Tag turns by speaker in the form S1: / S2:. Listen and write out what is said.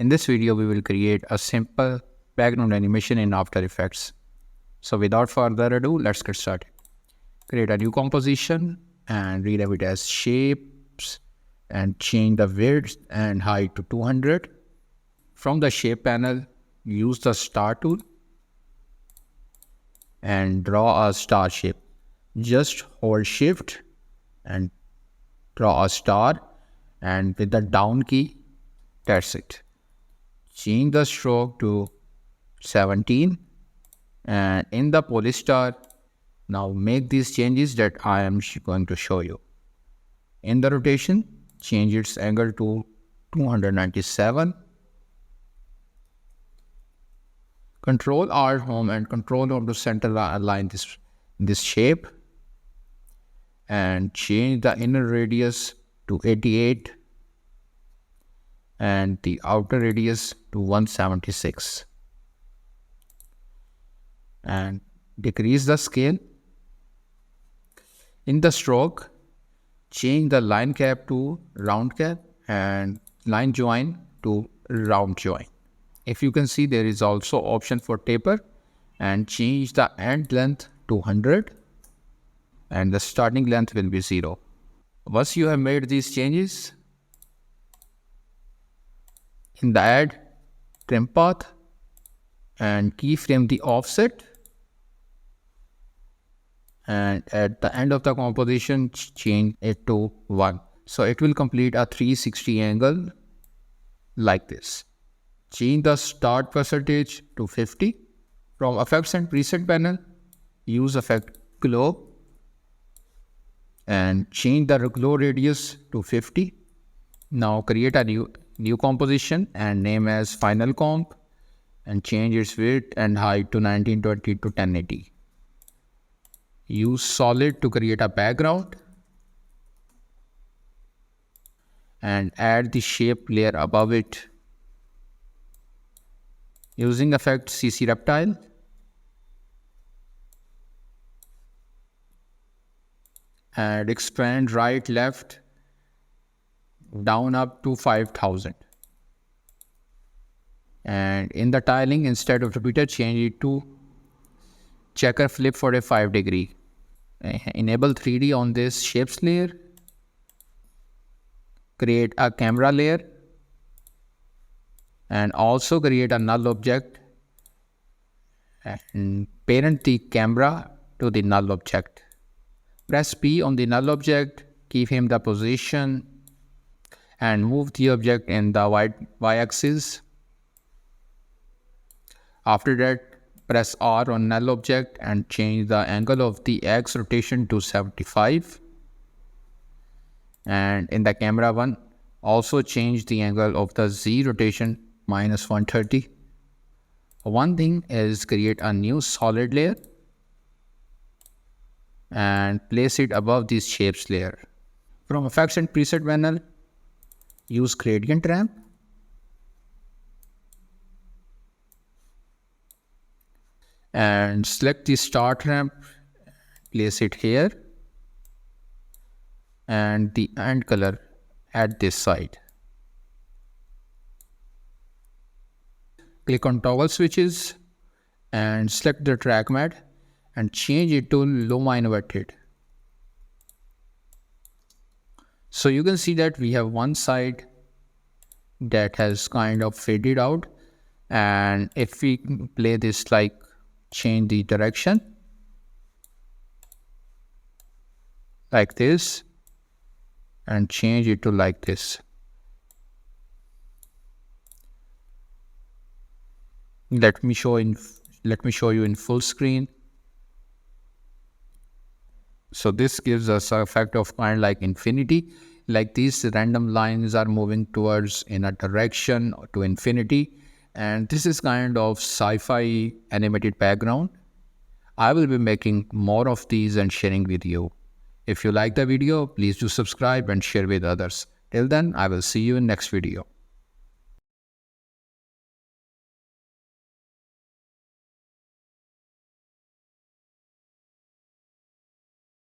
S1: In this video, we will create a simple background animation in After Effects. So without further ado, let's get started. Create a new composition and rename it as shapes and change the width and height to 200. From the shape panel, use the star tool and draw a star shape. Just hold shift and draw a star, and with the down key, that's it. Change the stroke to 17, and in the polystar, now make these changes that I am going to show you. In the rotation, change its angle to 297. Control Alt Home and Control Home to center align this shape, and change the inner radius to 88 and the outer radius to 176, and decrease the scale. In the stroke, change the line cap to round cap and line join to round join. If you can see, there is also option for taper, and change the end length to 100 and the starting length will be 0. Once you have made these changes, in the add trim path and keyframe the offset, and at the end of the composition change it to 1. So it will complete a 360 angle like this. Change the start percentage to 50. From effects and preset panel, use effect glow and change the glow radius to 50. Now create a new composition and name as final comp, and change its width and height to 1920 to 1080. Use solid to create a background and add the shape layer above it. Using effect CC Reptile, and expand right, left, down up to 5000. And in the tiling, instead of repeater, change it to checker flip 45 degree. Enable 3D on this shapes layer. Create a camera layer and also create a null object and parent the camera to the null object. Press P on the null object, keyframe the position and move the object in the y-axis. After that, press R on null object and change the angle of the X rotation to 75. And in the camera one, also change the angle of the Z rotation minus 130. One thing is create a new solid layer and place it above this shapes layer. From effects and preset panel, use gradient ramp and select the start ramp, place it here, and the end color at this side. Click on toggle switches and select the track mat and change it to Luma inverted. So you can see that we have one side that has kind of faded out, and if we play this like change the direction like this and change it to like this. Let me show you in full screen. So this gives us an effect of kind of like infinity, like these random lines are moving towards in a direction to infinity, and this is kind of sci-fi animated background. I will be making more of these and sharing with you. If you like the video, please do subscribe and share with others. Till then, I will see you in next video.